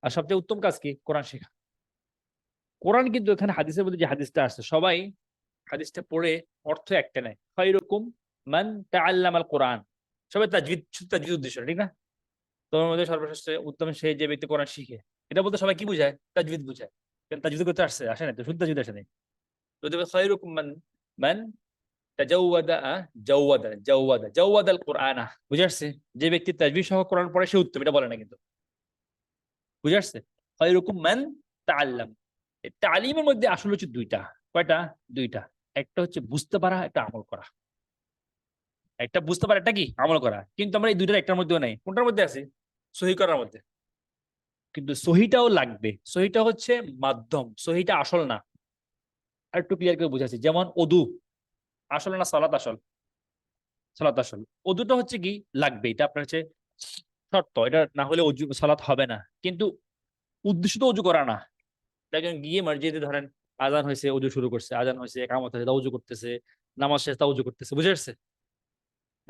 আর সবচেয়ে উত্তম কাজ কি? কোরআন শেখা। কোরআন কিন্তু এখানে হাদিসের মধ্যে যে হাদিসটা আসছে, সবাই হাদিসটা পড়ে অর্থ একটা নেয়, খায়রুকুম মান তাআল্লামাল কোরআন। সবাই তাজবিদ, শুধু তাজবিদ উদ্দেশ্য, ঠিক না? তোমার মধ্যে সর্বশ্রেষ্ঠ উত্তম সেই যে ব্যক্তি কোরআন শিখে। এটা বলতে সবাই কি বুঝায়? তাজবিদ বুঝায়। কারণ তাজবিদ করতে আসছে, আসে না তো, শুধু তাজবিদ আসে নাই। যদি খায়রুকুম মান মান তাজাওয়াদা জাওয়াদা জাওয়াদা জাওয়াদাল কোরআনা, বুঝে আসছে? যে ব্যক্তি তাজবিদ সহ কোরআন পড়ে সে উত্তম, এটা বলে না কিন্তু, বুঝে আসছে? খায়রুকুম মান তাআল্লাম। এই তালিমের মধ্যে আসলে হচ্ছে দুইটা। কয়টা? দুইটা। একটা হচ্ছে বুঝতে পারা, একটা আমল করা। একটা বুঝতে পারা, একটা কি আমল করা। কিন্তু আমরা এই দুইটার একটার মধ্যেও নাই। কোনটার মধ্যে আছি? সহি করার মধ্যে। কিন্তু সহিটাও লাগবে। সহিটা হচ্ছে মাধ্যম, সহিটা আসল না। আর একটু ক্লিয়ার করে বুঝাচ্ছি, যেমন ওদু আসল না সালাত আসল? সালাত আসল। ওদুটা হচ্ছে কি লাগবে, এটা আপনার হচ্ছে শর্ত, এটা না হলে অজু সালাত হবে না। কিন্তু উদ্দেশ্য তো অজু করা না। একজন গিয়ে মসজিদে ধরেন আজান হয়েছে, অজু শুরু করছে, আজান হয়েছে, একামত হয়েছে, তা অজু করতেছে, নামাজ শেষ, তা অজু করতেছে, বুঝে আসছে?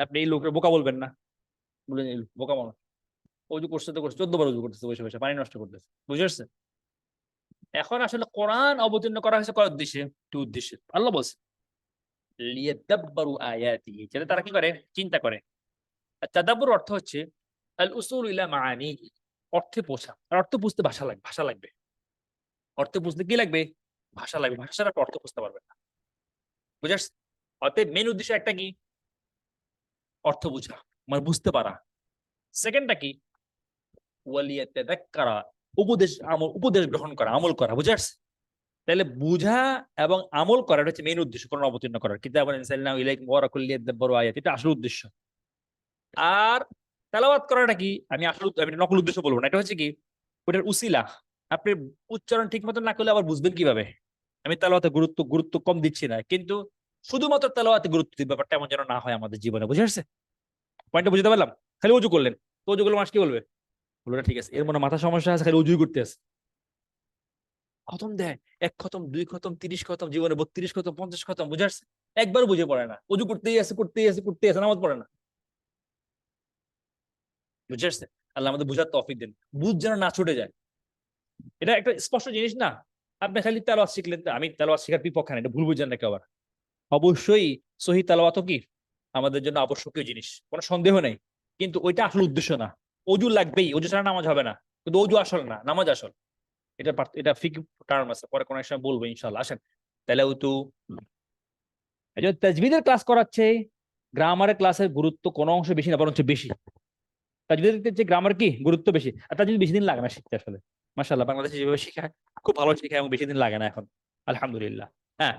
আপনি এই লোকের বোকা বলবেন না, বললেন এই বোকা মানুষ, অজু করছে তো করছে, 14 বার অজু করতেছে, বসে বসে পানি নষ্ট করতেছে, বুঝে আসছে? এখন আসলে কোরআন অবতীর্ণ করা হয়েছে কয় উদ্দেশ্যে? কি উদ্দেশ্যে? আল্লাহ বলছে লিয়াদাব্বারু আয়াতিহি, যেটা তারা কি করে? চিন্তা করে। আর তাদাব্বুর অর্থ হচ্ছে আল উসুল ইলা মাআনি, অর্থে পৌঁছা। আর অর্থ বুঝতে ভাষা লাগবে, ভাষা লাগবে। অর্থ বুঝতে কি লাগবে? ভাষা লাগবে। ভাষা ছাড়া আপনি অর্থ বুঝতে পারবেন না, বুঝে আসছে? অতএব মেন উদ্দেশ্য একটা কি? অর্থ বুঝা, মানে বুঝতে পারা। সেকেন্ডটা কি? ওয়ালিয়াতাযাক্কারা, উপদেশ, আমল, উপদেশ গ্রহণ করা, আমল করা, বুঝে আসছে? তাহলে বুঝা এবং আমল করা, এটা হচ্ছে মেইন উদ্দেশ্য কোরআন অবতীর্ণ করার। কিতাবান আনজালনাহু ইলাইকুম ওয়া রাকুল লিয়াদাব্বারু আয়াত, এটা আসল উদ্দেশ্য। আর তেলাওয়াত করাটা কি? আমি আসল, আমি এটা নকল উদ্দেশ্য বলবো না, এটা হচ্ছে কি ওটার উসিলা। আপনি উচ্চারণ ঠিক মতো না করলে আবার বুঝবেন কিভাবে? আমি তেলাওয়াতে গুরুত্ব গুরুত্ব কম দিচ্ছি না, কিন্তু শুধুমাত্র তেলাওয়াতে গুরুত্ব দিই, ব্যাপারটা এমন যেন না হয় আমাদের জীবনে, বুঝে আসছে? পয়েন্টটা বুঝতে পারলাম? খালি অজু করলেন, তো অজু করলে মানুষ কি বলবে? বলবে ঠিক আছে, এর মনে মাথা সমস্যা আছে, খালি অজুই করতে আছে। খতম দেয়, 1 খতম, 2 খতম, 30 খতম, জীবনে 32 খতম, 50 খতম, বুঝে আসছে? একবার বুঝে পড়ে না, অজু করতেই আছে করতেই আছে করতেই আছে, নামাজ পড়ে না, বুঝে আসছে? আল্লাহ আমাদের বুঝার তৌফিক দেন, বুঝ যেন না ছুটে যায়। এটা একটা স্পষ্ট জিনিস না? আপনি খালি তেলাওয়াত শিখলেন, আমি তেলাওয়াত শেখার বিপক্ষে না, এটা ভুল বুঝেন না কেউ আবার। অবশ্যই সহি তেলাওয়াতও কি আমাদের জন্য আবশ্যকীয় জিনিস, কোনো সন্দেহ নেই। কিন্তু ওইটা আসল উদ্দেশ্য না। অজু লাগবেই, অজু ছাড়া নামাজ হবে না। কিন্তু অজু আসল না, নামাজ আসল। এটা এটা ফিক টার্ম আছে, পরে কোনো এক সময় বলবো ইনশাআল্লাহ। আসেন তাহলে ওই তো এই যে তাজবিদের ক্লাস করাচ্ছে, গ্রামারের ক্লাসের গুরুত্ব কোনো অংশ বেশি না, বরঞ্চ বেশি। তাজবিদের যে গ্রামার কি গুরুত্ব বেশি, আর তাজবিদ বেশি দিন লাগে না শিখতে আসলে। মাশাআল্লাহ, বাংলাদেশে যেভাবে শেখায় খুব ভালো শেখায় এবং বেশি দিন লাগে না এখন, আলহামদুলিল্লাহ। হ্যাঁ,